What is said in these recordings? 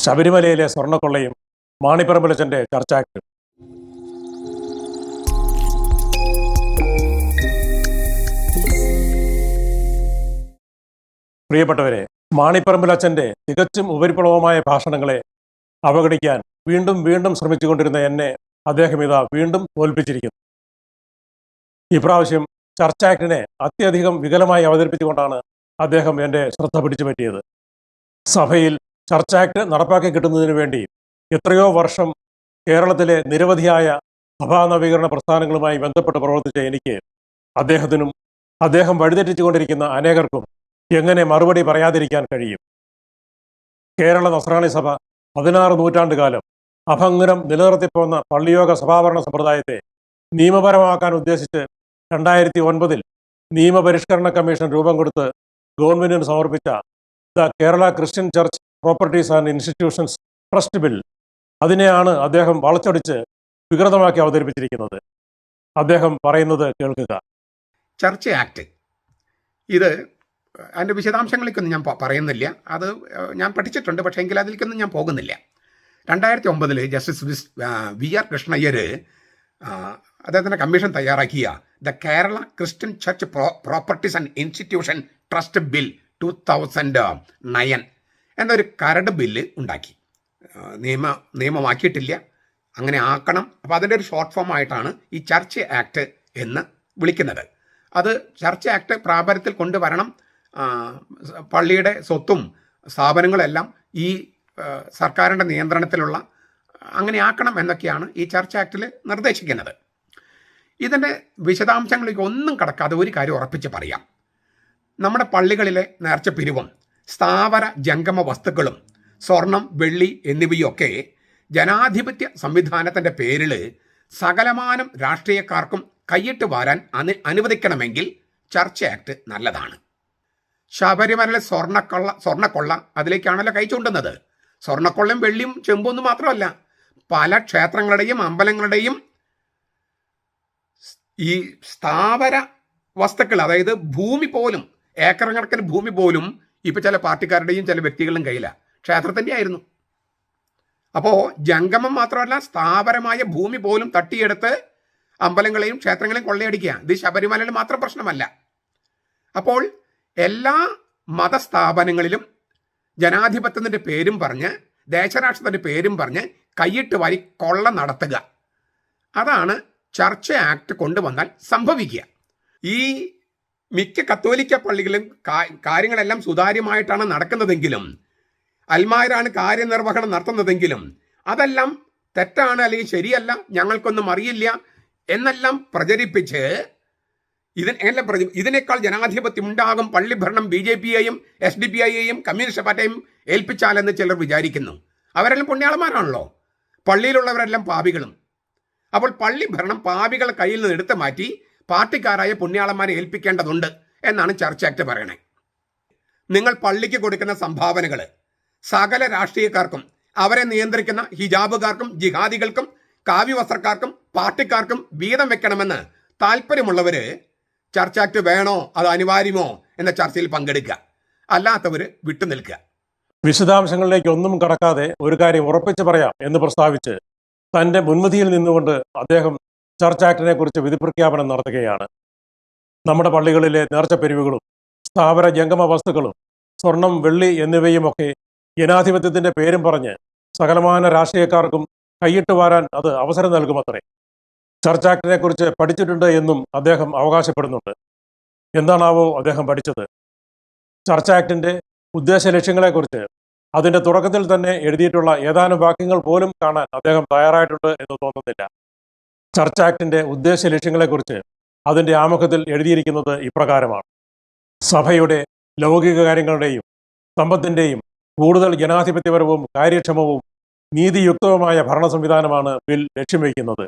ശബരിമലയിലെ സ്വർണ്ണക്കൊള്ളയും മാണിപ്പറമ്പിലച്ചന്റെ ചർച്ച ആക്ട്. പ്രിയപ്പെട്ടവരെ, മാണിപ്പറമ്പിലച്ചന്റെ തികച്ചും ഉപരിപ്ലവമായ ഭാഷണങ്ങളെ അവഗണിക്കാൻ വീണ്ടും വീണ്ടും ശ്രമിച്ചുകൊണ്ടിരുന്ന എന്നെ അദ്ദേഹം ഇതാ വീണ്ടും തോൽപ്പിച്ചിരിക്കുന്നു. ഇപ്രാവശ്യം ചർച്ച ആക്ടിനെ അത്യധികം വികലമായി അവതരിപ്പിച്ചുകൊണ്ടാണ് അദ്ദേഹം എൻ്റെ ശ്രദ്ധ പിടിച്ചു പറ്റിയത്. സഭയിൽ ചർച്ച ആക്ട് നടപ്പാക്കി കിട്ടുന്നതിന് വേണ്ടി എത്രയോ വർഷം കേരളത്തിലെ നിരവധിയായ സഭാ നവീകരണ പ്രസ്ഥാനങ്ങളുമായി ബന്ധപ്പെട്ട് പ്രവർത്തിച്ച എനിക്ക് അദ്ദേഹത്തിനും അദ്ദേഹം വഴിതെറ്റിച്ചുകൊണ്ടിരിക്കുന്ന അനേകർക്കും എങ്ങനെ മറുപടി പറയാതിരിക്കാൻ കഴിയും? കേരള നസ്രാണി സഭ 16 നൂറ്റാണ്ടുകാലം അഭംഗുരം നിലനിർത്തിപ്പോന്ന പള്ളിയോഗ സഭാഭരണ സമ്പ്രദായത്തെ നിയമപരമാക്കാൻ ഉദ്ദേശിച്ച് 2009 നിയമപരിഷ്കരണ കമ്മീഷൻ രൂപം കൊടുത്ത് ഗവൺമെന്റിന് സമർപ്പിച്ച the Kerala Christian church properties and institutions trust bill, അതിനെയാണ് അദ്ദേഹം വളച്ചൊടിച്ച് വികൃതമാക്കി അവതരിപ്പിച്ചിരിക്കുന്നത്. അദ്ദേഹം പറയുന്നത് കേൾക്കുക. ചർച്ച് ആക്ട് ഇത് അതിൻ്റെ വിശദാംശങ്ങളിലേക്കൊന്നും ഞാൻ പറയുന്നില്ല. അത് ഞാൻ പഠിച്ചിട്ടുണ്ട്, പക്ഷേ എങ്കിൽ അതിലേക്കൊന്നും ഞാൻ പോകുന്നില്ല. 2009 ജസ്റ്റിസ് VR കൃഷ്ണയ്യർ അദ്ദേഹത്തിൻ്റെ കമ്മീഷൻ തയ്യാറാക്കിയ the Kerala Christian church properties and institution trust bill 2009 എന്നൊരു കരട് ബില്ല് ഉണ്ടാക്കി. നിയമമാക്കിയിട്ടില്ല, അങ്ങനെ ആക്കണം. അപ്പോൾ അതിൻ്റെ ഒരു ഷോർട്ട് ഫോം ആയിട്ടാണ് ഈ ചർച്ച് ആക്ട് എന്ന് വിളിക്കുന്നത്. അത് ചർച്ച് ആക്ട് പ്രാബല്യത്തിൽ കൊണ്ടുവരണം, പള്ളിയുടെ സ്വത്തും സ്ഥാപനങ്ങളെല്ലാം ഈ സർക്കാരിൻ്റെ നിയന്ത്രണത്തിലുള്ള അങ്ങനെ ആക്കണം എന്നൊക്കെയാണ് ഈ ചർച്ച് ആക്ടിൽ നിർദ്ദേശിക്കുന്നത്. ഇതിൻ്റെ വിശദാംശങ്ങളിലേക്ക് ഒന്നും കടക്കാതെ ഒരു കാര്യം ഉറപ്പിച്ച് പറയാം. നമ്മുടെ പള്ളികളിലെ നേർച്ച പിരിവും സ്ഥാവര ജംഗമ വസ്തുക്കളും സ്വർണം, വെള്ളി എന്നിവയൊക്കെ ജനാധിപത്യ സംവിധാനത്തിൻ്റെ പേരിൽ സകലമാനം രാഷ്ട്രീയക്കാർക്കും കൈയിട്ട് വാരാൻ അനുവദിക്കണമെങ്കിൽ ചർച്ച് ആക്ട് നല്ലതാണ്. ശബരിമല സ്വർണ്ണക്കൊള്ള അതിലേക്കാണല്ലോ കൈ ചൂണ്ടുന്നത്. സ്വർണ്ണക്കൊള്ളയും വെള്ളിയും ചെമ്പൊന്നും മാത്രമല്ല, പല ക്ഷേത്രങ്ങളുടെയും അമ്പലങ്ങളുടെയും ഈ സ്ഥാവര വസ്തുക്കൾ, അതായത് ഭൂമി പോലും, ഏക്കർ കണക്കിന് ഭൂമി പോലും ഇപ്പം ചില പാർട്ടിക്കാരുടെയും ചില വ്യക്തികളുടെയും കയ്യിലാണ്. ക്ഷേത്രത്തിൻ്റെ ആയിരുന്നു. അപ്പോൾ ജംഗമം മാത്രമല്ല, സ്ഥാവരമായ ഭൂമി പോലും തട്ടിയെടുത്ത് അമ്പലങ്ങളെയും ക്ഷേത്രങ്ങളെയും കൊള്ളയടിക്കുക. ഇത് ശബരിമലയിൽ മാത്രം പ്രശ്നമല്ല. അപ്പോൾ എല്ലാ മതസ്ഥാപനങ്ങളിലും ജനാധിപത്യത്തിൻ്റെ പേരും പറഞ്ഞ്, ദേശരാഷ്ട്രത്തിൻ്റെ പേരും പറഞ്ഞ് കൈയിട്ട് വാരി കൊള്ള നടത്തുക, അതാണ് ചർച്ച് ആക്ട് കൊണ്ടുവന്നാൽ സംഭവിക്കുക. ഈ മിക്ക കത്തോലിക്ക പള്ളികളിലും കാര്യങ്ങളെല്ലാം സുതാര്യമായിട്ടാണ് നടക്കുന്നതെങ്കിലും, അൽമായരാണ് കാര്യനിർവഹണം നടത്തുന്നതെങ്കിലും അതെല്ലാം തെറ്റാണ്, അല്ലെങ്കിൽ ശരിയല്ല, ഞങ്ങൾക്കൊന്നും അറിയില്ല എന്നെല്ലാം പ്രചരിപ്പിച്ച് ഇതിനേക്കാൾ ജനാധിപത്യം ഉണ്ടാകും പള്ളി ഭരണം BJP-യെയും SDPI-യെയും കമ്മ്യൂണിസ്റ്റ് പാർട്ടിയെയും ഏൽപ്പിച്ചാലെന്ന് ചിലർ വിചാരിക്കുന്നു. അവരെല്ലാം പുണ്യാളന്മാരാണല്ലോ, പള്ളിയിലുള്ളവരെല്ലാം പാപികളും. അപ്പോൾ പള്ളി ഭരണം പാപികളെ കയ്യിൽ നിന്ന് എടുത്തു മാറ്റി പാർട്ടിക്കാരായ പുണ്യാളന്മാരെ ഏൽപ്പിക്കേണ്ടതുണ്ട് എന്നാണ് ചർച്ച് ആക്ട് പറയണേ. നിങ്ങൾ പള്ളിക്ക് കൊടുക്കുന്ന സംഭാവനകൾ സകല രാഷ്ട്രീയക്കാർക്കും, അവരെ നിയന്ത്രിക്കുന്ന ഹിജാബുകാർക്കും ജിഹാദികൾക്കും കാവ്യവസ്ത്രക്കാർക്കും പാർട്ടിക്കാർക്കും വീതം വെക്കണമെന്ന് താല്പര്യമുള്ളവർ ചർച്ച് ആക്ട് വേണോ, അത് അനിവാര്യമോ എന്ന ചർച്ചയിൽ പങ്കെടുക്കുക, അല്ലാത്തവർ വിട്ടുനിൽക്കുക. വിശദാംശങ്ങളിലേക്ക് ഒന്നും കടക്കാതെ ഒരു കാര്യം ഉറപ്പിച്ച് പറയാം എന്ന് പ്രസ്താവിച്ച് തൻ്റെ മുൻവിധിയിൽ നിന്നുകൊണ്ട് അദ്ദേഹം ചർച്ച് ആക്ടിനെ കുറിച്ച് വിധിപ്രഖ്യാപനം നടത്തുകയാണ്. നമ്മുടെ പള്ളികളിലെ നേർച്ചപ്പെരിവുകളും സ്ഥാവര ജംഗമ വസ്തുക്കളും സ്വർണം, വെള്ളി എന്നിവയുമൊക്കെ ജനാധിപത്യത്തിൻ്റെ പേരും പറഞ്ഞ് സകലമാന രാഷ്ട്രീയക്കാർക്കും കൈയിട്ട് വാരാൻ അത് അവസരം നൽകുമത്രേ. ചർച്ച് ആക്ടിനെ കുറിച്ച് പഠിച്ചിട്ടുണ്ട് എന്നും അദ്ദേഹം അവകാശപ്പെടുന്നുണ്ട്. എന്താണാവോ അദ്ദേഹം പഠിച്ചത്? ചർച്ച് ആക്ടിൻ്റെ ഉദ്ദേശ ലക്ഷ്യങ്ങളെക്കുറിച്ച് അതിൻ്റെ തുടക്കത്തിൽ തന്നെ എഴുതിയിട്ടുള്ള ഏതാനും വാക്യങ്ങൾ പോലും കാണാൻ അദ്ദേഹം തയ്യാറായിട്ടുണ്ട് എന്ന് തോന്നുന്നില്ല. ചർച്ച് ആക്ടിൻ്റെ ഉദ്ദേശ ലക്ഷ്യങ്ങളെക്കുറിച്ച് അതിൻ്റെ ആമുഖത്തിൽ എഴുതിയിരിക്കുന്നത് ഇപ്രകാരമാണ്: സഭയുടെ ലൗകിക കാര്യങ്ങളുടെയും സമ്പത്തിൻ്റെയും കൂടുതൽ ജനാധിപത്യപരവും കാര്യക്ഷമവും നീതിയുക്തവുമായ ഭരണ സംവിധാനമാണ് ബിൽ ലക്ഷ്യം വയ്ക്കുന്നത്.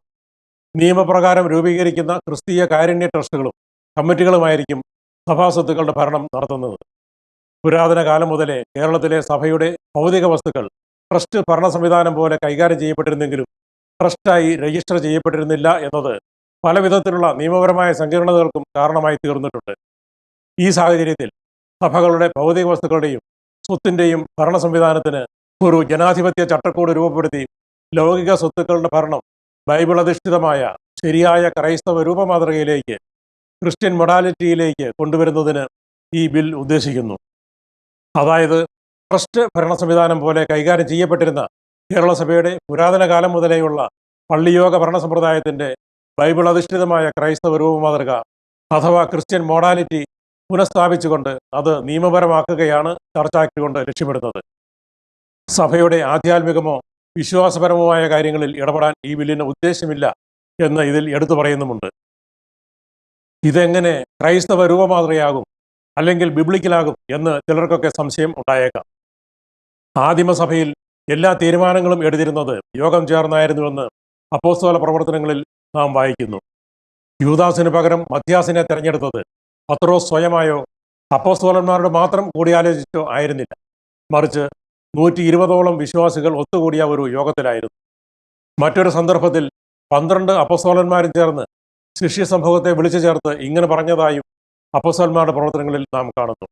നിയമപ്രകാരം രൂപീകരിക്കുന്ന ക്രിസ്തീയ കാരുണ്യ ട്രസ്റ്റുകളും കമ്മിറ്റികളുമായിരിക്കും സഭാസ്വത്തുക്കളുടെ ഭരണം നടത്തുന്നത്. പുരാതന കാലം മുതലേ കേരളത്തിലെ സഭയുടെ ഭൗതിക വസ്തുക്കൾ ട്രസ്റ്റ് ഭരണ സംവിധാനം പോലെ കൈകാര്യം ചെയ്യപ്പെട്ടിരുന്നെങ്കിലും ട്രസ്റ്റായി രജിസ്റ്റർ ചെയ്യപ്പെട്ടിരുന്നില്ല എന്നത് പല വിധത്തിലുള്ള നിയമപരമായ സങ്കീർണതകൾക്കും കാരണമായി തീർന്നിട്ടുണ്ട്. ഈ സാഹചര്യത്തിൽ സഭകളുടെ ഭൗതിക വസ്തുക്കളുടെയും സ്വത്തിൻ്റെയും ഭരണ സംവിധാനത്തിന് ഒരു ജനാധിപത്യ ചട്ടക്കൂട് രൂപപ്പെടുത്തി ലൗകിക സ്വത്തുക്കളുടെ ഭരണം ബൈബിൾ അധിഷ്ഠിതമായ ശരിയായ ക്രൈസ്തവ രൂപമാതൃകയിലേക്ക്, ക്രിസ്ത്യൻ മൊഡാലിറ്റിയിലേക്ക് കൊണ്ടുവരുന്നതിന് ഈ ബിൽ ഉദ്ദേശിക്കുന്നു. അതായത് ട്രസ്റ്റ് ഭരണ സംവിധാനം പോലെ കൈകാര്യം ചെയ്യപ്പെട്ടിരുന്ന കേരള സഭയുടെ പുരാതന കാലം മുതലേയുള്ള പള്ളിയോഗ ഭരണ സമ്പ്രദായത്തിൻ്റെ ബൈബിൾ അധിഷ്ഠിതമായ ക്രൈസ്തവ രൂപമാതൃക അഥവാ ക്രിസ്ത്യൻ മോഡാലിറ്റി പുനഃസ്ഥാപിച്ചുകൊണ്ട് അത് നിയമപരമാക്കുകയാണ് ചർച്ച് ആക്ട് കൊണ്ട് ലക്ഷ്യമിടുന്നത്. സഭയുടെ ആധ്യാത്മികമോ വിശ്വാസപരവുമായ കാര്യങ്ങളിൽ ഇടപെടാൻ ഈ ബില്ലിന് ഉദ്ദേശമില്ല എന്ന് ഇതിൽ എടുത്തു പറയുന്നുമുണ്ട്. ഇതെങ്ങനെ ക്രൈസ്തവ രൂപമാതൃകയാകും അല്ലെങ്കിൽ ബിബ്ലിക്കലാകും എന്ന് ചിലർക്കൊക്കെ സംശയം ഉണ്ടായേക്കാം. ആദിമസഭയിൽ എല്ലാ തീരുമാനങ്ങളും എടുത്തിരുന്നത് യോഗം ചേർന്നായിരുന്നുവെന്ന് അപ്പോസ്തല പ്രവർത്തനങ്ങളിൽ നാം വായിക്കുന്നു. യൂദാസിന് പകരം മത്യാസിനെ തെരഞ്ഞെടുത്തത് പത്രോസ് സ്വയമായോ അപ്പോസ്തലന്മാരോട് മാത്രം കൂടിയാലോചിച്ചോ ആയിരുന്നില്ല, മറിച്ച് 120ഓളം വിശ്വാസികൾ ഒത്തുകൂടിയ ഒരു യോഗത്തിലായിരുന്നു. മറ്റൊരു സന്ദർഭത്തിൽ 12 അപ്പോസ്തലന്മാരും ചേർന്ന് ശിഷ്യ സംഭവത്തെ വിളിച്ചു ചേർത്ത് ഇങ്ങനെ പറഞ്ഞതായും അപ്പോസ്തലന്മാരുടെ പ്രവർത്തനങ്ങളിൽ നാം കാണുന്നു: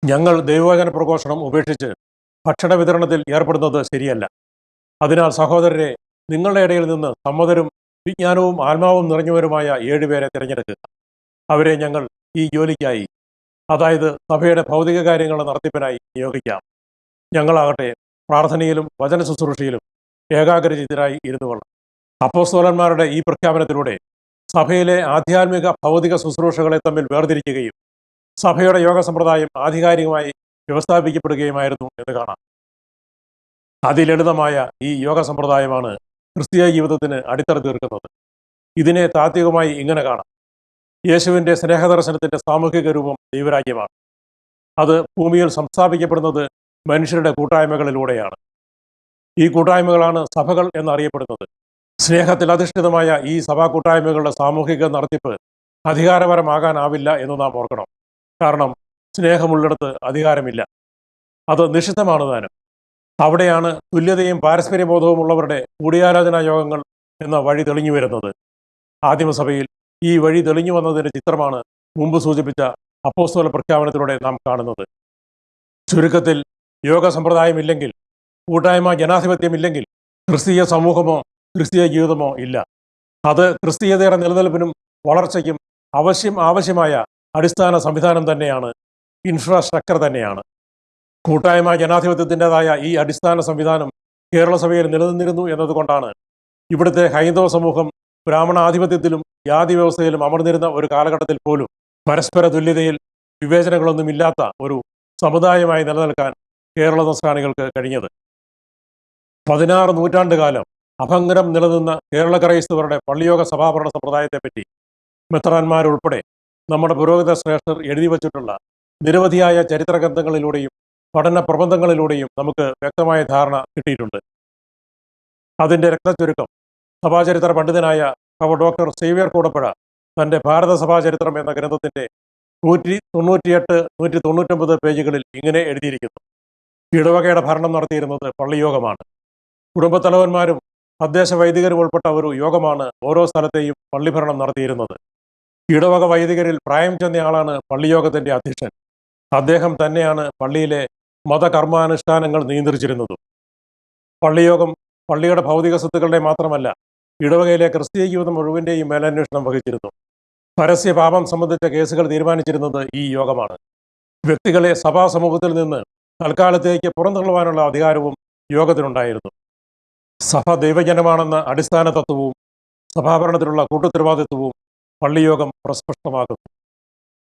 ഞങ്ങൾ ദൈവവചന പ്രഘോഷണം ഉപേക്ഷിച്ച് ഭക്ഷണ വിതരണത്തിൽ ഏർപ്പെടുന്നത് ശരിയല്ല. അതിനാൽ സഹോദരരെ, നിങ്ങളുടെ ഇടയിൽ നിന്ന് സമ്മതരും വിജ്ഞാനവും ആത്മാവും നിറഞ്ഞവരുമായ 7 പേരെ തിരഞ്ഞെടുക്കുക. അവരെ ഞങ്ങൾ ഈ ജോലിക്കായി, അതായത് സഭയുടെ ഭൗതിക കാര്യങ്ങളുടെ നടത്തിപ്പിനായി നിയോഗിക്കാം. ഞങ്ങളാകട്ടെ പ്രാർത്ഥനയിലും വചന ശുശ്രൂഷയിലും ഏകാഗ്രചിത്തരായി ഇരുന്നു കൊള്ളാം. അപ്പോസ്തലന്മാരുടെ ഈ പ്രഖ്യാപനത്തിലൂടെ സഭയിലെ ആധ്യാത്മിക ഭൗതിക ശുശ്രൂഷകളെ തമ്മിൽ വേർതിരിക്കുകയും സഭയുടെ യോഗ സമ്പ്രദായം ആധികാരികമായി വ്യവസ്ഥാപിക്കപ്പെടുകയുമായിരുന്നു എന്ന് കാണാം. അതിലളിതമായ ഈ യോഗ സമ്പ്രദായമാണ് ക്രിസ്തീയ ജീവിതത്തിന് അടിത്തറ തീർക്കുന്നത്. ഇതിനെ താത്വികമായി ഇങ്ങനെ കാണാം: യേശുവിൻ്റെ സ്നേഹദർശനത്തിൻ്റെ സാമൂഹിക രൂപം ദൈവരാജ്യമാണ്. അത് ഭൂമിയിൽ സംസ്ഥാപിക്കപ്പെടുന്നത് മനുഷ്യരുടെ കൂട്ടായ്മകളിലൂടെയാണ്. ഈ കൂട്ടായ്മകളാണ് സഭകൾ എന്നറിയപ്പെടുന്നത്. സ്നേഹത്തിൽ അധിഷ്ഠിതമായ ഈ സഭാ കൂട്ടായ്മകളുടെ സാമൂഹിക നടത്തിപ്പ് അധികാരപരമാകാനാവില്ല എന്ന് നാം ഓർക്കണം. കാരണം സ്നേഹമുള്ളിടത്ത് അധികാരമില്ല, അത് നിഷിദ്ധമാണ് താനും. അവിടെയാണ് തുല്യതയും പാരസ്പര്യബോധവും ഉള്ളവരുടെ കൂടിയാലോചനാ യോഗങ്ങൾ എന്ന വഴി തെളിഞ്ഞു വരുന്നത്. ആദിമസഭയിൽ ഈ വഴി തെളിഞ്ഞു വന്നതിൻ്റെ ചിത്രമാണ് മുമ്പ് സൂചിപ്പിച്ച അപ്പോസ്തല പ്രഖ്യാപനത്തിലൂടെ നാം കാണുന്നത്. ചുരുക്കത്തിൽ, യോഗ സമ്പ്രദായമില്ലെങ്കിൽ, കൂട്ടായ്മ ജനാധിപത്യമില്ലെങ്കിൽ ക്രിസ്തീയ സമൂഹമോ ക്രിസ്തീയ ജീവിതമോ ഇല്ല. അത് ക്രിസ്തീയതയുടെ നിലനിൽപ്പിനും വളർച്ചയ്ക്കും ആവശ്യമായ അടിസ്ഥാന സംവിധാനം തന്നെയാണ്, ഇൻഫ്രാസ്ട്രക്ചർ തന്നെയാണ്. കൂട്ടായ്മ ജനാധിപത്യത്തിൻ്റെതായ ഈ അടിസ്ഥാന സംവിധാനം കേരള സഭയിൽ നിലനിന്നിരുന്നു എന്നതുകൊണ്ടാണ് ഇവിടുത്തെ ഹൈന്ദവ സമൂഹം ബ്രാഹ്മണാധിപത്യത്തിലും ജാതി വ്യവസ്ഥയിലും അമർന്നിരുന്ന ഒരു കാലഘട്ടത്തിൽ പോലും പരസ്പര തുല്യതയിൽ വിവേചനങ്ങളൊന്നുമില്ലാത്ത ഒരു സമുദായമായി നിലനിൽക്കാൻ കേരള സംസ്ഥാനികൾക്ക് കഴിഞ്ഞത്. 16 നൂറ്റാണ്ടുകാലം അഭംഗരം നിലനിന്ന കേരള ക്രൈസ്തവരുടെ പള്ളിയോഗ സഭാഭരണ സമ്പ്രദായത്തെപ്പറ്റി മെത്രാന്മാരുൾപ്പെടെ നമ്മുടെ പുരോഹിത ശ്രേഷ്ഠർ എഴുതി വച്ചിട്ടുള്ള നിരവധിയായ ചരിത്ര ഗ്രന്ഥങ്ങളിലൂടെയും പഠന പ്രബന്ധങ്ങളിലൂടെയും നമുക്ക് വ്യക്തമായ ധാരണ കിട്ടിയിട്ടുണ്ട്. അതിൻ്റെ രക്തചുരുക്കം സഭാചരിത്ര പണ്ഡിതനായ ഡോക്ടർ സേവ്യർ കൂടപ്പുഴ തൻ്റെ ഭാരത സഭാചരിത്രം എന്ന ഗ്രന്ഥത്തിൻ്റെ 198, 199 പേജുകളിൽ ഇങ്ങനെ എഴുതിയിരിക്കുന്നു: ഇടവകയുടെ ഭരണം നടത്തിയിരുന്നത് പള്ളിയോഗമാണ്. കുടുംബത്തലവന്മാരും തദ്ദേശ വൈദികരും ഉൾപ്പെട്ട ഒരു യോഗമാണ് ഓരോ സ്ഥലത്തെയും പള്ളിഭരണം നടത്തിയിരുന്നത്. ഇടവക വൈദികരിൽ പ്രായം ചെന്നയാളാണ് പള്ളിയോഗത്തിൻ്റെ അധ്യക്ഷൻ. അദ്ദേഹം തന്നെയാണ് പള്ളിയിലെ മതകർമാനുഷ്ഠാനങ്ങൾ നിയന്ത്രിച്ചിരുന്നതും. പള്ളിയോഗം പള്ളിയുടെ ഭൗതിക സ്വത്തുക്കളുടെ മാത്രമല്ല, ഇടവകയിലെ ക്രിസ്തീയ ജീവിതം മുഴുവൻ്റെയും മേലന്വേഷണം വഹിച്ചിരുന്നു. പരസ്യ പാപം സംബന്ധിച്ച കേസുകൾ തീരുമാനിച്ചിരുന്നത് ഈ യോഗമാണ്. വ്യക്തികളെ സഭാ സമൂഹത്തിൽ നിന്ന് തൽക്കാലത്തേക്ക് പുറന്തള്ളുവാനുള്ള അധികാരവും യോഗത്തിനുണ്ടായിരുന്നു. സഭ ദൈവജനമാണെന്ന അടിസ്ഥാന തത്വവും സഭാഭരണത്തിലുള്ള കൂട്ടുത്തരവാദിത്വവും പള്ളിയോഗം പ്രസ്പഷ്ടമാക്കുന്നു.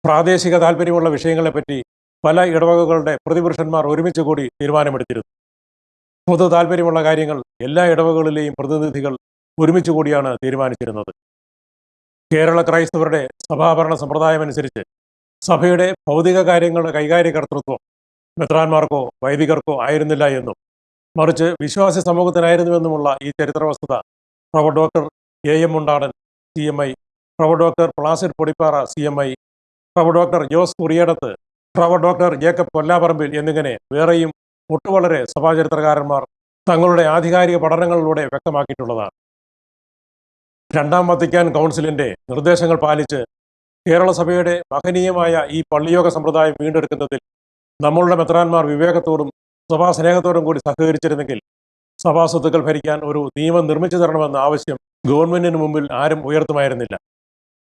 പ്രാദേശിക താല്പര്യമുള്ള വിഷയങ്ങളെപ്പറ്റി പല ഇടവകകളുടെ പ്രതിപുരുഷന്മാർ ഒരുമിച്ച് കൂടി തീരുമാനമെടുത്തിരുന്നു. പൊതു താല്പര്യമുള്ള കാര്യങ്ങൾ എല്ലാ ഇടവകകളിലെയും പ്രതിനിധികൾ ഒരുമിച്ച് കൂടിയാണ് തീരുമാനിച്ചിരുന്നത്. കേരള ക്രൈസ്തവരുടെ സഭാഭരണ സമ്പ്രദായമനുസരിച്ച് സഭയുടെ ഭൗതിക കാര്യങ്ങളുടെ കൈകാര്യകർത്തൃത്വം മെത്രാന്മാർക്കോ വൈദികർക്കോ ആയിരുന്നില്ല എന്നും, മറിച്ച് വിശ്വാസി സമൂഹത്തിനായിരുന്നുവെന്നുമുള്ള ഈ ചരിത്ര വസ്തുത doctor AM Mundadan CMI, doctor Placid Podipara CMI, doctor Jose Kuriyedath, doctor Jacob Kollaparambil എന്നിങ്ങനെ വേറെയും ഒട്ടുവളരെ സഭാചരിത്രകാരന്മാർ തങ്ങളുടെ ആധികാരിക പഠനങ്ങളിലൂടെ വ്യക്തമാക്കിയിട്ടുള്ളതാണ്. രണ്ടാം വത്തിക്കാൻ കൗൺസിലിൻ്റെ നിർദ്ദേശങ്ങൾ പാലിച്ച് കേരള സഭയുടെ മഹനീയമായ ഈ പള്ളിയോഗ സമ്പ്രദായം വീണ്ടെടുക്കുന്നതിൽ നമ്മളുടെ മെത്രാന്മാർ വിവേകത്തോടും സഭാ സ്നേഹത്തോടും കൂടി സഹകരിച്ചിരുന്നെങ്കിൽ സഭാ സ്വത്തുക്കൾ ഭരിക്കാൻ ഒരു നിയമം നിർമ്മിച്ചു തരണമെന്ന ആവശ്യം ഗവൺമെന്റിന് മുമ്പിൽ ആരും ഉയർത്തുമായിരുന്നില്ല.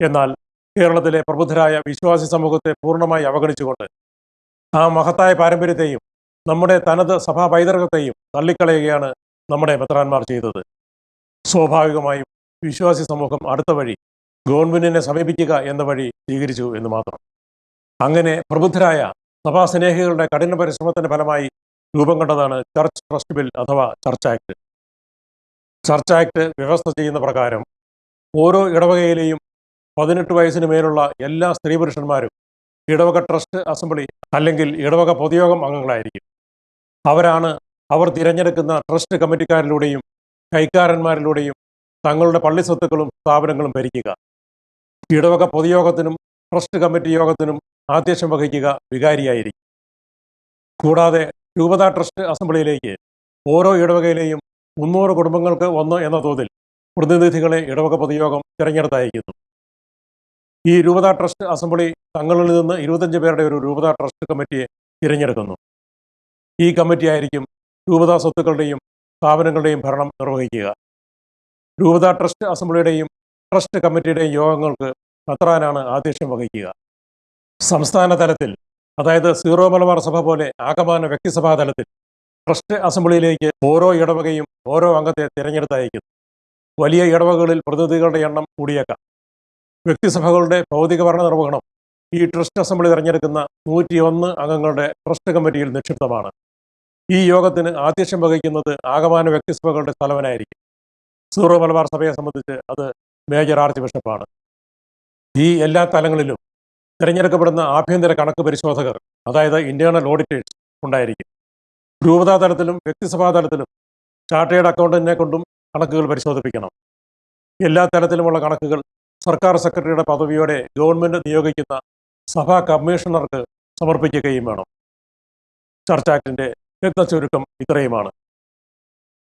എന്നാൽ കേരളത്തിലെ പ്രബുദ്ധരായ വിശ്വാസി സമൂഹത്തെ പൂർണ്ണമായി അവഗണിച്ചുകൊണ്ട് ആ മഹത്തായ പാരമ്പര്യത്തെയും നമ്മുടെ തനത് സഭാ പൈതൃകത്തെയും തള്ളിക്കളയുകയാണ് നമ്മുടെ മെത്രാന്മാർ ചെയ്തത്. സ്വാഭാവികമായും വിശ്വാസി സമൂഹം അടുത്ത വഴി ഗവൺമെന്റിനെ സമീപിക്കുക എന്ന വഴി സ്വീകരിച്ചു എന്ന് മാത്രം. അങ്ങനെ പ്രബുദ്ധരായ സഭാസ്നേഹികളുടെ കഠിന പരിശ്രമത്തിന്റെ ഫലമായി രൂപം കൊണ്ടതാണ് ചർച്ച് ട്രസ്റ്റ് ബിൽ അഥവാ ചർച്ച് ആക്ട്. ചർച്ച് ആക്ട് വ്യവസ്ഥ ചെയ്യുന്ന പ്രകാരം ഓരോ ഇടവകയിലെയും 18 വയസ്സിന് മേലുള്ള എല്ലാ സ്ത്രീ പുരുഷന്മാരും ഇടവക ട്രസ്റ്റ് അസംബ്ലി അല്ലെങ്കിൽ ഇടവക പൊതുയോഗം അംഗങ്ങളായിരിക്കും. അവർ തിരഞ്ഞെടുക്കുന്ന ട്രസ്റ്റ് കമ്മിറ്റിക്കാരിലൂടെയും കൈക്കാരന്മാരിലൂടെയും തങ്ങളുടെ പള്ളി സ്വത്തുക്കളും സ്ഥാപനങ്ങളും ഭരിക്കുക. ഇടവക പൊതുയോഗത്തിനും ട്രസ്റ്റ് കമ്മിറ്റി യോഗത്തിനും ആധ്യക്ഷം വഹിക്കുക വികാരിയായിരിക്കും. കൂടാതെ രൂപതാ ട്രസ്റ്റ് അസംബ്ലിയിലേക്ക് ഓരോ ഇടവകയിലെയും 300 കുടുംബങ്ങൾക്ക് 1 എന്ന തോതിൽ പ്രതിനിധികളെ ഇടവക പൊതുയോഗം തിരഞ്ഞെടുത്തയക്കുന്നു. ഈ രൂപതാ ട്രസ്റ്റ് അസംബ്ലി തങ്ങളിൽ നിന്ന് 25 പേരുടെ ഒരു രൂപതാ ട്രസ്റ്റ് കമ്മിറ്റിയെ തിരഞ്ഞെടുക്കുന്നു. ഈ കമ്മിറ്റി ആയിരിക്കും രൂപതാ സ്വത്തുക്കളുടെയും സ്ഥാപനങ്ങളുടെയും ഭരണം നിർവഹിക്കുക. രൂപതാ ട്രസ്റ്റ് അസംബ്ലിയുടെയും ട്രസ്റ്റ് കമ്മിറ്റിയുടെയും യോഗങ്ങൾക്ക് മെത്രാനാണ് ആധ്യക്ഷം വഹിക്കുക. സംസ്ഥാന തലത്തിൽ, അതായത് സീറോ മലബാർ സഭ പോലെ ആകമാന വ്യക്തിസഭാ തലത്തിൽ ട്രസ്റ്റ് അസംബ്ലിയിലേക്ക് ഓരോ ഇടവകയും ഓരോ അംഗത്തെ തിരഞ്ഞെടുത്തയക്കുന്നു. വലിയ ഇടവകകളിൽ പ്രതിനിധികളുടെ എണ്ണം കൂടിയേക്കാം. വ്യക്തിസഭകളുടെ ഭൗതിക ഭരണ നിർവഹണം ഈ ട്രസ്റ്റ് അസംബ്ലി തിരഞ്ഞെടുക്കുന്ന 101 അംഗങ്ങളുടെ ട്രസ്റ്റ് കമ്മിറ്റിയിൽ നിക്ഷിപ്തമാണ്. ഈ യോഗത്തിന് ആധ്യക്ഷം വഹിക്കുന്നത് ആകമാന വ്യക്തിസഭകളുടെ തലവനായിരിക്കും. സീറോ മലബാർ സഭയെ സംബന്ധിച്ച് അത് മേജർ ആർച്ച് ബിഷപ്പാണ്. ഈ എല്ലാ തലങ്ങളിലും തിരഞ്ഞെടുക്കപ്പെടുന്ന ആഭ്യന്തര കണക്ക് പരിശോധകർ, അതായത് ഇന്റേണൽ ഓഡിറ്റേഴ്സ് ഉണ്ടായിരിക്കും. രൂപതാ തലത്തിലും വ്യക്തിസഭാ തലത്തിലും ചാർട്ടേഡ് അക്കൗണ്ടന്റിനെ കൊണ്ടും കണക്കുകൾ പരിശോധിപ്പിക്കണം. എല്ലാ തലത്തിലുമുള്ള കണക്കുകൾ സർക്കാർ സെക്രട്ടറിയുടെ പദവിയോടെ ഗവൺമെന്റ് നിയോഗിക്കുന്ന സഭാ കമ്മീഷണർക്ക് സമർപ്പിക്കുകയും വേണം. ചർച്ച് ആക്ടിന്റെ ചുരുക്കം ഇത്രയുമാണ്.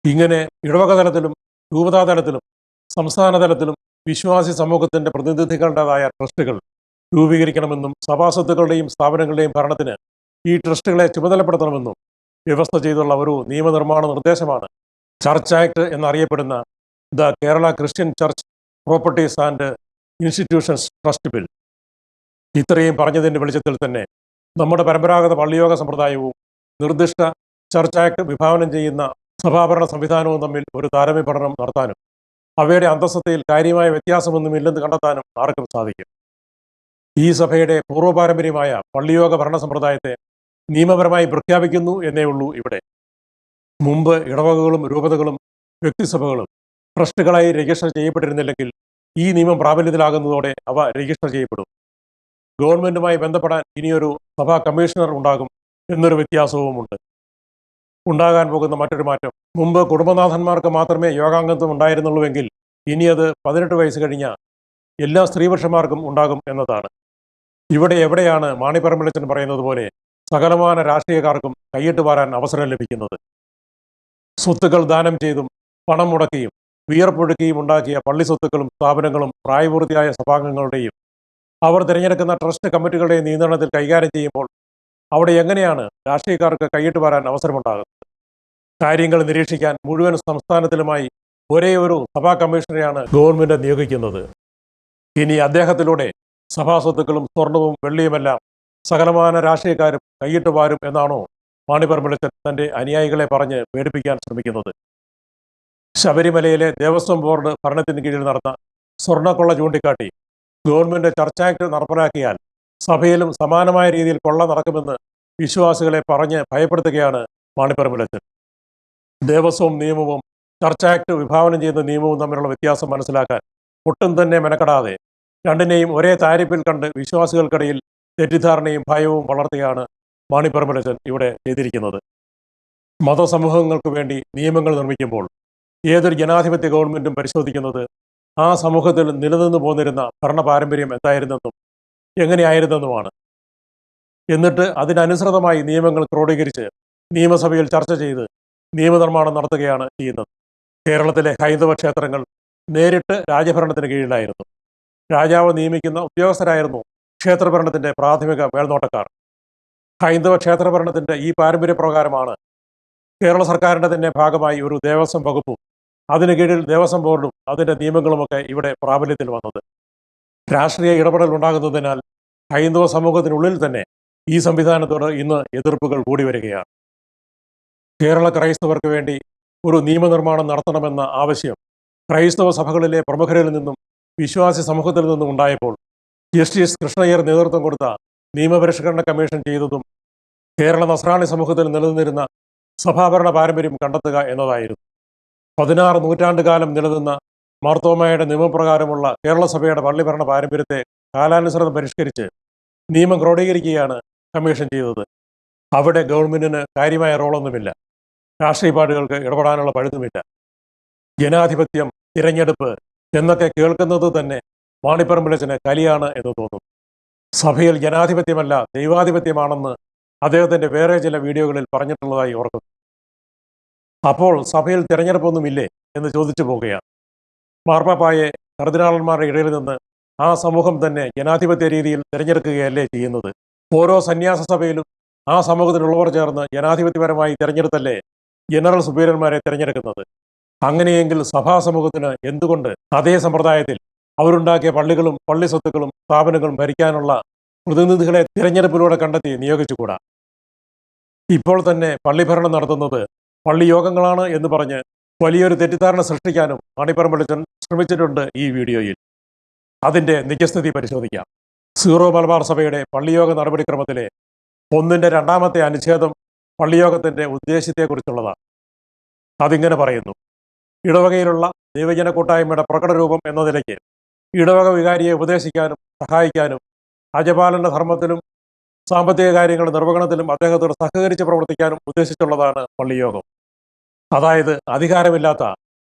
ഇങ്ങനെ ഇടവക തലത്തിലും രൂപതാ തലത്തിലും സംസ്ഥാന തലത്തിലും വിശ്വാസി സമൂഹത്തിന്റെ പ്രതിനിധികളുടേതായ ട്രസ്റ്റുകൾ രൂപീകരിക്കണമെന്നും സഭാസ്വത്തുക്കളുടെയും സ്ഥാപനങ്ങളുടെയും ഭരണത്തിന് ഈ ട്രസ്റ്റുകളെ ചുമതലപ്പെടുത്തണമെന്നും വ്യവസ്ഥ ചെയ്തുള്ള ഒരു നിയമനിർമ്മാണ നിർദ്ദേശമാണ് ചർച്ച് ആക്ട് എന്നറിയപ്പെടുന്ന the Kerala Christian church properties and institutions trust bill. ഇത്രയും പറഞ്ഞതിൻ്റെ വെളിച്ചത്തിൽ തന്നെ നമ്മുടെ പരമ്പരാഗത പള്ളിയോഗ സമ്പ്രദായവും നിർദ്ദിഷ്ട ചർച്ച് ആക്ട് വിഭാവനം ചെയ്യുന്ന സഭാഭരണ സംവിധാനവും തമ്മിൽ ഒരു താരതമ്യ പഠനം നടത്താനും അവയുടെ അന്തസ്സത്തയിൽ കാര്യമായ വ്യത്യാസമൊന്നുമില്ലെന്ന് കണ്ടെത്താനും ആർക്കും സാധിക്കും. ഈ സഭയുടെ പൂർവ്വപാരമ്പര്യമായ പള്ളിയോഗ ഭരണ സമ്പ്രദായത്തെ നിയമപരമായി പ്രഖ്യാപിക്കുന്നു എന്നേ ഉള്ളൂ ഇവിടെ. മുമ്പ് ഇടവകകളും രൂപതകളും വ്യക്തിസഭകളും ട്രസ്റ്റുകളായി രജിസ്റ്റർ ചെയ്യപ്പെട്ടിരുന്നില്ലെങ്കിൽ ഈ നിയമം പ്രാബല്യത്തിലാകുന്നതോടെ അവ രജിസ്റ്റർ ചെയ്യപ്പെടും. ഗവൺമെന്റുമായി ബന്ധപ്പെടാൻ ഇനിയൊരു സഭാ കമ്മീഷണർ ഉണ്ടാകും എന്നൊരു വ്യത്യാസവുമുണ്ട്. ഉണ്ടാകാൻ പോകുന്ന മറ്റൊരു മാറ്റം, മുമ്പ് കുടുംബനാഥന്മാർക്ക് മാത്രമേ യോഗാംഗത്വം ഉണ്ടായിരുന്നുള്ളൂവെങ്കിൽ ഇനി അത് 18 വയസ്സ് കഴിഞ്ഞ എല്ലാ സ്ത്രീപുരുഷന്മാർക്കും ഉണ്ടാകും എന്നതാണ്. ഇവിടെ എവിടെയാണ് മാണിപ്പറമ്പിലച്ചൻ പറയുന്നത് പോലെ സകലമാന രാഷ്ട്രീയക്കാർക്കും കൈയിട്ട് വാരാൻ അവസരം ലഭിക്കുന്നത്? സ്വത്തുക്കൾ ദാനം ചെയ്തും പണം മുടക്കിയും വിയർപ്പൊഴുക്കിയും ഉണ്ടാക്കിയ പള്ളി സ്വത്തുക്കളും സ്ഥാപനങ്ങളും പ്രായപൂർത്തിയായ സഭാംഗങ്ങളുടെയും അവർ തിരഞ്ഞെടുക്കുന്ന ട്രസ്റ്റ് കമ്മിറ്റികളുടെയും നിയന്ത്രണത്തിൽ കൈകാര്യം ചെയ്യുമ്പോൾ അവിടെ എങ്ങനെയാണ് രാഷ്ട്രീയക്കാർക്ക് കൈയിട്ട് വരാൻ അവസരമുണ്ടാകുന്നത്? കാര്യങ്ങൾ നിരീക്ഷിക്കാൻ മുഴുവൻ സംസ്ഥാനത്തിലുമായി ഒരേ ഒരു സഭാ കമ്മീഷണറെയാണ് ഗവൺമെന്റ് നിയോഗിക്കുന്നത്. ഇനി അദ്ദേഹത്തിലൂടെ സഭാ സ്വത്തുക്കളും സ്വർണവും വെള്ളിയുമെല്ലാം സകലമാന രാഷ്ട്രീയക്കാരും കൈയിട്ട് വാരും എന്നാണോ മാണിപ്പറമ്പിലച്ചൻ തന്റെ അനുയായികളെ പറഞ്ഞ് പേടിപ്പിക്കാൻ ശ്രമിക്കുന്നത്? ശബരിമലയിലെ ദേവസ്വം ബോർഡ് ഭരണത്തിന് കീഴിൽ നടന്ന സ്വർണ്ണക്കൊള്ള ചൂണ്ടിക്കാട്ടി ഗവൺമെന്റ് ചർച്ച് ആക്ട് നടപ്പിലാക്കിയാൽ സഭയിലും സമാനമായ രീതിയിൽ കൊള്ള നടക്കുമെന്ന് വിശ്വാസികളെ പറഞ്ഞ് ഭയപ്പെടുത്തുകയാണ് മാണിപ്പറമ്പിലച്ചൻ. ദേവസ്വം നിയമവും ചർച്ച് ആക്ട് വിഭാവനം ചെയ്യുന്ന നിയമവും തമ്മിലുള്ള വ്യത്യാസം മനസ്സിലാക്കാൻ ഒട്ടും തന്നെ മെനക്കെടാതെ രണ്ടിനെയും ഒരേ താരിപ്പിൽ കണ്ട് വിശ്വാസികൾക്കിടയിൽ തെറ്റിദ്ധാരണയും ഭയവും വളർത്തുകയാണ് മാണിപ്പറമ്പിലച്ചൻ ഇവിടെ ചെയ്തിരിക്കുന്നത്. മതസമൂഹങ്ങൾക്ക് വേണ്ടി നിയമങ്ങൾ നിർമ്മിക്കുമ്പോൾ ഏതൊരു ജനാധിപത്യ ഗവൺമെന്റും പരിശോധിക്കുന്നത് ആ സമൂഹത്തിൽ നിലനിന്നു പോന്നിരുന്ന ഭരണ പാരമ്പര്യം എന്തായിരുന്നെന്നും എങ്ങനെയായിരുന്നെന്നുമാണ്. എന്നിട്ട് അതിനനുസൃതമായി നിയമങ്ങൾ ക്രോഡീകരിച്ച് നിയമസഭയിൽ ചർച്ച ചെയ്ത് നിയമനിർമ്മാണം നടത്തുകയാണ് ചെയ്യുന്നത്. കേരളത്തിലെ ഹൈന്ദവ ക്ഷേത്രങ്ങൾ നേരിട്ട് രാജഭരണത്തിന് കീഴിലായിരുന്നു. രാജാവ് നിയമിക്കുന്ന ഉദ്യോഗസ്ഥരായിരുന്നു ക്ഷേത്രഭരണത്തിന്റെ പ്രാഥമിക മേൽനോട്ടക്കാർ. ഹൈന്ദവ ക്ഷേത്രഭരണത്തിന്റെ ഈ പാരമ്പര്യപ്രകാരമാണ് കേരള സർക്കാരിൻ്റെ തന്നെ ഭാഗമായി ഒരു ദേവസ്വം വകുപ്പും അതിന് കീഴിൽ ദേവസ്വം ബോർഡും അതിൻ്റെ നിയമങ്ങളുമൊക്കെ ഇവിടെ പ്രാബല്യത്തിൽ വന്നത്. രാഷ്ട്രീയ ഇടപെടൽ ഉണ്ടാകുന്നതിനാൽ ഹൈന്ദവ സമൂഹത്തിനുള്ളിൽ തന്നെ ഈ സംവിധാനത്തോട് ഇന്ന് എതിർപ്പുകൾ കൂടി വരികയാണ്. കേരള ക്രൈസ്തവർക്ക് വേണ്ടി ഒരു നിയമനിർമ്മാണം നടത്തണമെന്ന ആവശ്യം ക്രൈസ്തവ സഭകളിലെ പ്രമുഖരിൽ നിന്നും വിശ്വാസി സമൂഹത്തിൽ നിന്നും ഉണ്ടായപ്പോൾ ജസ്റ്റിസ് കൃഷ്ണയ്യർ നേതൃത്വം കൊടുത്ത നിയമപരിഷ്കരണ കമ്മീഷൻ ചെയ്തതും കേരള നസ്രാണി സമൂഹത്തിൽ നിലനിന്നിരുന്ന സഭാഭരണ പാരമ്പര്യം കണ്ടെത്തുക എന്നതായിരുന്നു. 16 നൂറ്റാണ്ടുകാലം നിലനിന്ന മാർത്തോമായുടെ നിയമപ്രകാരമുള്ള കേരള സഭയുടെ പള്ളിഭരണ പാരമ്പര്യത്തെ കാലാനുസൃതം പരിഷ്കരിച്ച് നിയമം ക്രോഡീകരിക്കുകയാണ് കമ്മീഷൻ ചെയ്തത്. അവിടെ ഗവൺമെന്റിന് കാര്യമായ റോളൊന്നുമില്ല, രാഷ്ട്രീയ പാർട്ടികൾക്ക് ഇടപെടാനുള്ള പഴുതുമില്ല. ജനാധിപത്യം, തിരഞ്ഞെടുപ്പ് എന്നൊക്കെ കേൾക്കുന്നത് തന്നെ മാണിപ്പറമ്പിലച്ചന് കലിയാണ് എന്ന് തോന്നുന്നു. സഭയിൽ ജനാധിപത്യമല്ല ദൈവാധിപത്യമാണെന്ന് അദ്ദേഹത്തിൻ്റെ വേറെ ചില വീഡിയോകളിൽ പറഞ്ഞിട്ടുള്ളതായി ഓർക്കുന്നു. അപ്പോൾ സഭയിൽ തിരഞ്ഞെടുപ്പൊന്നുമില്ലേ എന്ന് ചോദിച്ചു പോവുകയാണ്. മാർപ്പാപ്പായെ കർദിനാളന്മാരുടെ ഇടയിൽ നിന്ന് ആ സമൂഹം തന്നെ ജനാധിപത്യ രീതിയിൽ തിരഞ്ഞെടുക്കുകയല്ലേ ചെയ്യുന്നത്. ഓരോ സന്യാസ സഭയിലും ആ സമൂഹത്തിലുള്ളവർ ചേർന്ന് ജനാധിപത്യപരമായി തിരഞ്ഞെടുത്തല്ലേ ജനറൽ സുപ്പീരിയർമാരെ തിരഞ്ഞെടുക്കുന്നത്. അങ്ങനെയെങ്കിൽ സഭാ സമൂഹത്തിന് എന്തുകൊണ്ട് അതേ സമ്പ്രദായത്തിൽ അവരുണ്ടാക്കിയ പള്ളികളും പള്ളി സ്വത്തുക്കളും സ്ഥാപനങ്ങളും ഭരിക്കാനുള്ള പ്രതിനിധികളെ തിരഞ്ഞെടുപ്പിലൂടെ കണ്ടെത്തി നിയോഗിച്ചുകൂടാ? ഇപ്പോൾ തന്നെ പള്ളിഭരണം നടത്തുന്നത് പള്ളി യോഗങ്ങളാണ് എന്ന് പറഞ്ഞ് വലിയൊരു തെറ്റിദ്ധാരണ സൃഷ്ടിക്കാനും മാണിപ്പറമ്പിലച്ചൻ ശ്രമിച്ചിട്ടുണ്ട് ഈ വീഡിയോയിൽ. അതിൻ്റെ നിജസ്ഥിതി പരിശോധിക്കാം. സീറോ മലബാർ സഭയുടെ പള്ളിയോഗ നടപടിക്രമത്തിലെ 1-ന്റെ 2-ാമത്തെ അനുച്ഛേദം പള്ളിയോഗത്തിൻ്റെ ഉദ്ദേശ്യത്തെക്കുറിച്ചുള്ളതാണ്. അതിങ്ങനെ പറയുന്നു: ഇടവകയിലുള്ള ദൈവജന കൂട്ടായ്മയുടെ പ്രകടരൂപം എന്ന നിലയ്ക്ക് ഇടവക വികാരിയെ ഉപദേശിക്കാനും സഹായിക്കാനും അജപാലന ധർമ്മത്തിലും സാമ്പത്തിക കാര്യങ്ങളുടെ നിർവഹണത്തിലും അദ്ദേഹത്തോട് സഹകരിച്ച് പ്രവർത്തിക്കാനും ഉദ്ദേശിച്ചുള്ളതാണ് പള്ളിയോഗം. അതായത് അധികാരമില്ലാത്ത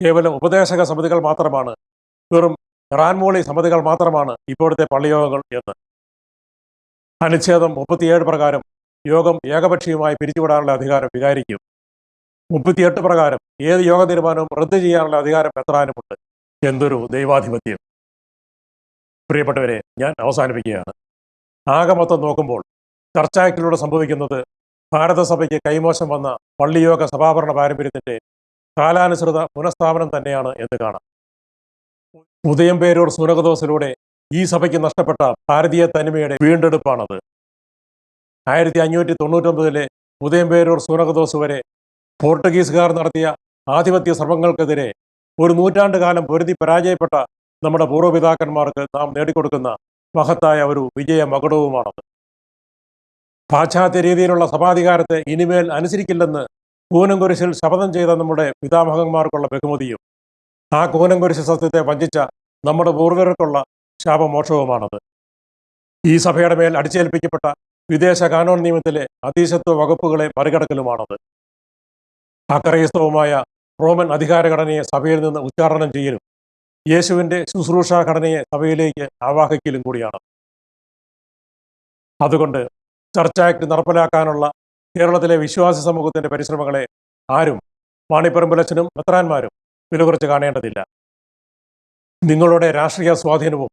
കേവലം ഉപദേശക സമിതികൾ മാത്രമാണ്, വെറും റാൻമൂളി സമിതികൾ മാത്രമാണ് ഇപ്പോഴത്തെ പള്ളിയോഗങ്ങൾ എന്ന്. അനുച്ഛേദം 37 പ്രകാരം യോഗം ഏകപക്ഷീയമായി പിരിച്ചുവിടാനുള്ള അധികാരം വികാരിക്കും. 38 പ്രകാരം ഏത് യോഗ തീരുമാനവും റദ്ദ് ചെയ്യാനുള്ള അധികാരം മെത്രാനുമുണ്ട്. എന്തൊരു ദൈവാധിപത്യം! പ്രിയപ്പെട്ടവരെ, ഞാൻ അവസാനിപ്പിക്കുകയാണ്. ആകെ മൊത്തം നോക്കുമ്പോൾ ചർച്ച് ആക്ടിലൂടെ സംഭവിക്കുന്നത് ഭാരതസഭയ്ക്ക് കൈമോശം വന്ന പള്ളിയോഗ സഭാഭരണ പാരമ്പര്യത്തിൻ്റെ കാലാനുസൃത പുനഃസ്ഥാപനം തന്നെയാണ് എന്ന് കാണാം. ഉദയംപേരൂർ സൂനകദോസിലൂടെ ഈ സഭയ്ക്ക് നഷ്ടപ്പെട്ട ഭാരതീയ തനിമയുടെ വീണ്ടെടുപ്പാണത്. 1599 ഉദയംപേരൂർ സൂനകദോസ് വരെ പോർട്ടുഗീസുകാർ നടത്തിയ ആധിപത്യ ശ്രമങ്ങൾക്കെതിരെ ഒരു നൂറ്റാണ്ടുകാലം പൊരുതി പരാജയപ്പെട്ട നമ്മുടെ പൂർവ്വപിതാക്കന്മാർക്ക് നാം നേടിക്കൊടുക്കുന്ന മഹത്തായ ഒരു വിജയ മകുടവുമാണത്. പാശ്ചാത്യ രീതിയിലുള്ള സഭാധികാരത്തെ ഇനിമേൽ അനുസരിക്കില്ലെന്ന് കൂനംകുരിശിൽ ശപഥം ചെയ്ത നമ്മുടെ പിതാമഹന്മാർക്കുള്ള ബഹുമതിയും ആ കൂനംകുരിശ് സത്യത്തെ വഞ്ചിച്ച നമ്മുടെ പൂർവ്വർക്കുള്ള ശാപമോക്ഷവുമാണത്. ഈ സഭയുടെ മേൽ അടിച്ചേൽപ്പിക്കപ്പെട്ട വിദേശ കാനോൻ നിയമത്തിലെ അതീശത്വ വകുപ്പുകളെ മറികടക്കലുമാണത്. അക്രൈസ്തവമായ റോമൻ അധികാരഘടനയെ സഭയിൽ നിന്ന് ഉച്ചാരണം ചെയ്യലും യേശുവിൻ്റെ ശുശ്രൂഷാ ഘടനയെ സഭയിലേക്ക് ആവാഹിക്കലും കൂടിയാണ്. അതുകൊണ്ട് ചർച്ച് ആക്ട് നടപ്പിലാക്കാനുള്ള കേരളത്തിലെ വിശ്വാസി സമൂഹത്തിൻ്റെ പരിശ്രമങ്ങളെ ആരും മാണിപ്പറമ്പിലച്ചനും മെത്രാന്മാരും വിലകുറച്ച് കാണേണ്ടതില്ല. നിങ്ങളുടെ രാഷ്ട്രീയ സ്വാധീനവും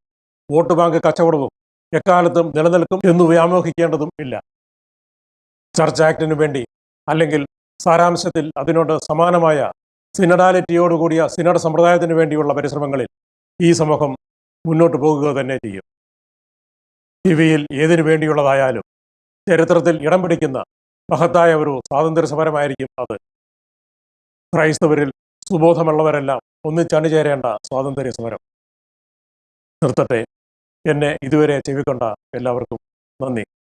വോട്ട് ബാങ്ക് കച്ചവടവും എക്കാലത്തും നിലനിൽക്കും എന്ന് വ്യാമോഹിക്കേണ്ടതും ഇല്ല. ചർച്ച് ആക്ടിനു വേണ്ടി, അല്ലെങ്കിൽ സാരാംശത്തിൽ അതിനോട് സമാനമായ സിനഡാലിറ്റിയോടുകൂടിയ സിനഡ് സമ്പ്രദായത്തിന് വേണ്ടിയുള്ള പരിശ്രമങ്ങളിൽ ഈ സമൂഹം മുന്നോട്ട് പോകുക തന്നെ ചെയ്യും. ഇവയിൽ ഏതിനു വേണ്ടിയുള്ളതായാലും ചരിത്രത്തിൽ ഇടം പിടിക്കുന്ന മഹത്തായ ഒരു സ്വാതന്ത്ര്യ സമരമായിരിക്കും അത്. ക്രൈസ്തവരിൽ സുബോധമുള്ളവരെല്ലാം ഒന്നിച്ചണിചേരേണ്ട സ്വാതന്ത്ര്യ സമരം. നിർത്തട്ടെ. എന്നെ ഇതുവരെ ചെവിക്കൊണ്ട എല്ലാവർക്കും നന്ദി.